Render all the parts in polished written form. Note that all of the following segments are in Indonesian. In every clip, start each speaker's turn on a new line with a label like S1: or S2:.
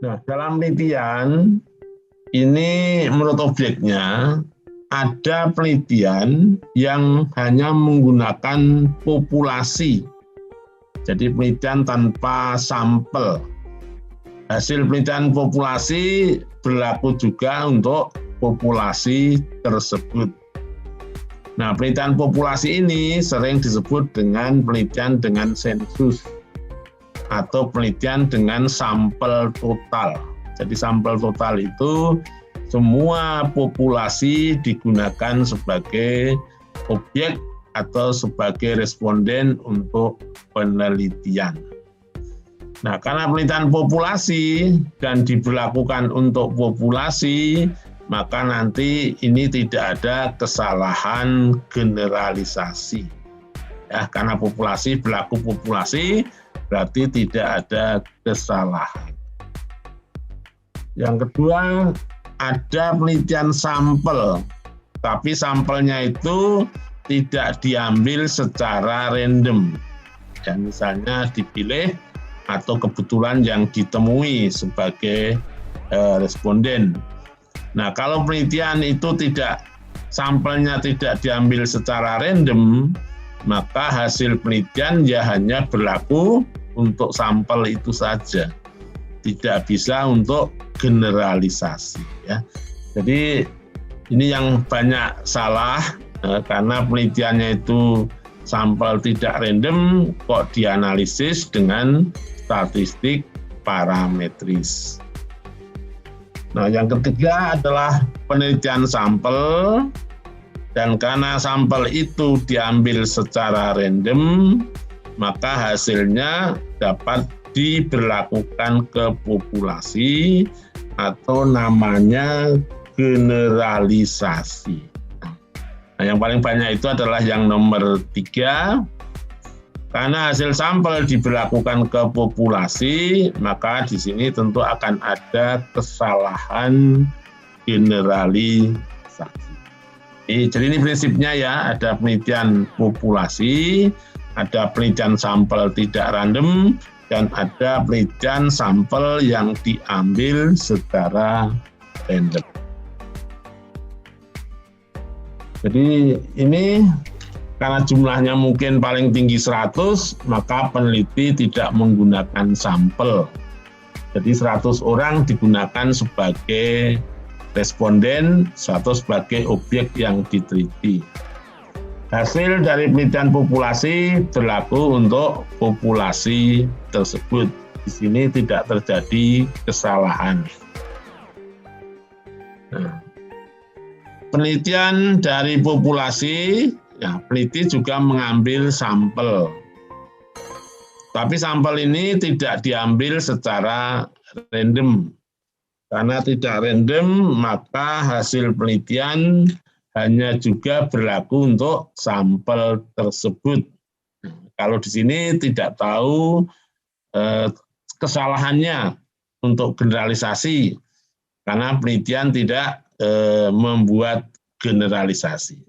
S1: Nah, dalam penelitian ini menurut objeknya ada penelitian yang hanya menggunakan populasi. Jadi penelitian tanpa sampel. Hasil penelitian populasi berlaku juga untuk populasi tersebut. Nah, penelitian populasi ini sering disebut dengan penelitian dengan sensus atau penelitian dengan sampel total. Jadi sampel total itu semua populasi digunakan sebagai objek atau sebagai responden untuk penelitian. Nah, karena penelitian populasi dan diberlakukan untuk populasi, maka nanti ini tidak ada kesalahan generalisasi. Ya, karena populasi berlaku populasi, berarti tidak ada kesalahan. Yang kedua, ada penelitian sampel, tapi sampelnya itu tidak diambil secara random. Dan misalnya dipilih atau kebetulan yang ditemui sebagai responden. Nah, kalau penelitian itu sampelnya tidak diambil secara random, maka hasil penelitian ya hanya berlaku untuk sampel itu saja, tidak bisa untuk generalisasi. Ya. Jadi ini yang banyak salah karena penelitiannya itu sampel tidak random kok dianalisis dengan statistik parametris. Nah, yang ketiga adalah penelitian sampel, dan karena sampel itu diambil secara random, maka hasilnya dapat diberlakukan ke populasi atau namanya generalisasi. Nah, yang paling banyak itu adalah yang nomor 3. Karena hasil sampel diberlakukan ke populasi, maka di sini tentu akan ada kesalahan generalisasi. Jadi ini prinsipnya ya, ada penelitian populasi, ada penelitian sampel tidak random, dan ada penelitian sampel yang diambil secara random. Jadi ini karena jumlahnya mungkin paling tinggi 100, maka peneliti tidak menggunakan sampel. Jadi 100 orang digunakan sebagai responden, 100 sebagai objek yang diteliti. Hasil dari penelitian populasi berlaku untuk populasi tersebut. Di sini tidak terjadi kesalahan. Nah, penelitian dari populasi, ya, peneliti juga mengambil sampel. Tapi sampel ini tidak diambil secara random. Karena tidak random, maka hasil penelitian hanya juga berlaku untuk sampel tersebut. Kalau di sini tidak tahu kesalahannya untuk generalisasi, karena penelitian tidak membuat generalisasi.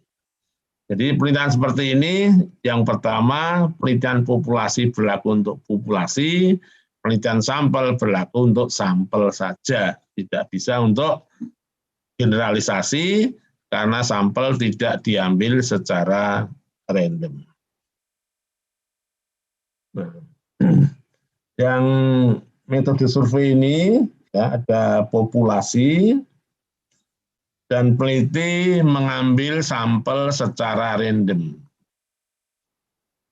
S1: Jadi penelitian seperti ini, yang pertama penelitian populasi berlaku untuk populasi, penelitian sampel berlaku untuk sampel saja, tidak bisa untuk generalisasi karena sampel tidak diambil secara random. Nah, yang metode survei ini ya, ada populasi, dan peneliti mengambil sampel secara random.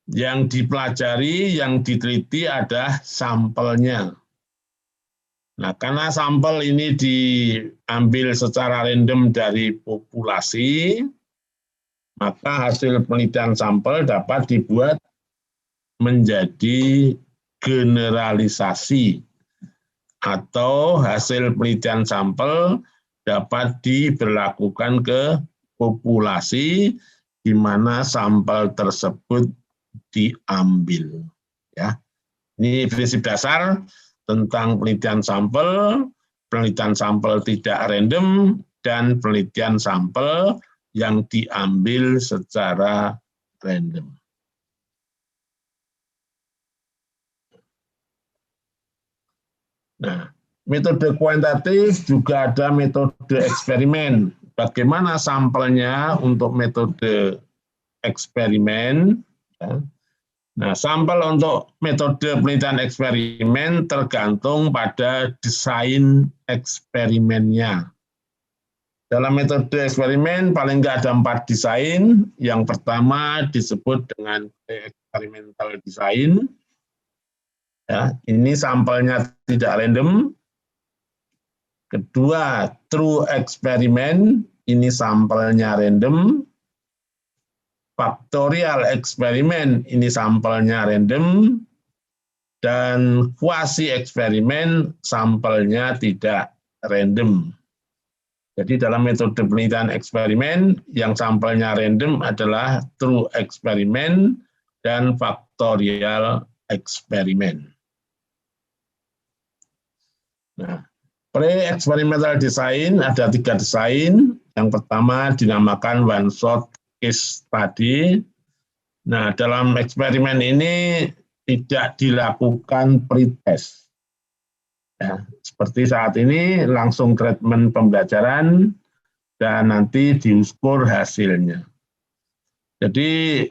S1: Yang dipelajari, yang diteliti adalah sampelnya. Nah, karena sampel ini diambil secara random dari populasi, maka hasil penelitian sampel dapat dibuat menjadi generalisasi, atau hasil penelitian sampel dapat diberlakukan ke populasi di mana sampel tersebut diambil. Ya, ini prinsip dasar tentang penelitian sampel tidak random, dan penelitian sampel yang diambil secara random. Nah, metode kuantitatif juga ada metode eksperimen. Bagaimana sampelnya untuk metode eksperimen? Ya. Nah, sampel untuk metode penelitian eksperimen tergantung pada desain eksperimennya. Dalam metode eksperimen paling nggak ada 4 desain. Yang pertama disebut dengan experimental design. Ya, ini sampelnya tidak random. Kedua, true experiment, ini sampelnya random. Factorial eksperimen, ini sampelnya random, dan quasi eksperimen, sampelnya tidak random. Jadi dalam metode penelitian eksperimen, yang sampelnya random adalah true eksperimen dan factorial eksperimen. Nah, pre-experimental design ada 3 desain. Yang pertama dinamakan one shot case study. Nah, dalam eksperimen ini tidak dilakukan pretest. Ya, seperti saat ini langsung treatment pembelajaran dan nanti diukur hasilnya. Jadi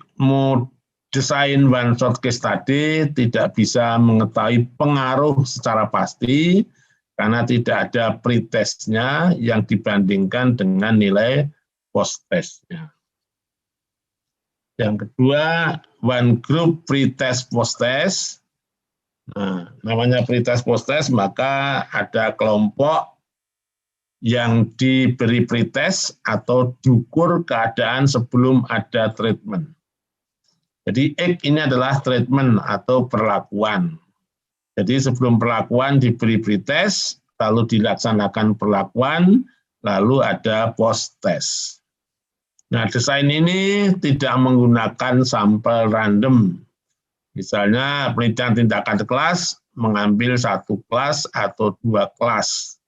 S1: desain one shot case study tidak bisa mengetahui pengaruh secara pasti karena tidak ada pretestnya yang dibandingkan dengan nilai post-testnya. Yang kedua, one group pretest post-test. Nah, namanya pretest post-test, maka ada kelompok yang diberi pretest atau diukur keadaan sebelum ada treatment. Jadi X ini adalah treatment atau perlakuan. Jadi sebelum perlakuan diberi pretest, lalu dilaksanakan perlakuan, lalu ada post-test. Nah, desain ini tidak menggunakan sampel random. Misalnya penelitian tindakan kelas mengambil 1 kelas atau 2 kelas.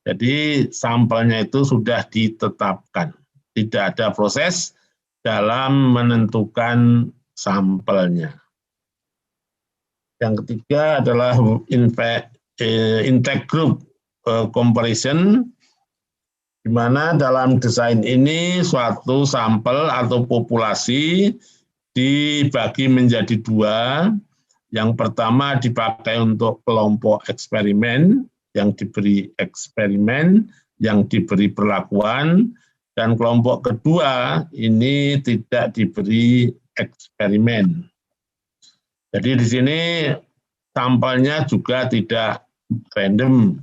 S1: Jadi sampelnya itu sudah ditetapkan. Tidak ada proses dalam menentukan sampelnya. Yang ketiga adalah intake group comparison, di mana dalam desain ini suatu sampel atau populasi dibagi menjadi 2. Yang pertama dipakai untuk kelompok eksperimen, yang diberi eksperimen, yang diberi perlakuan, dan kelompok kedua ini tidak diberi eksperimen. Jadi di sini sampelnya juga tidak random.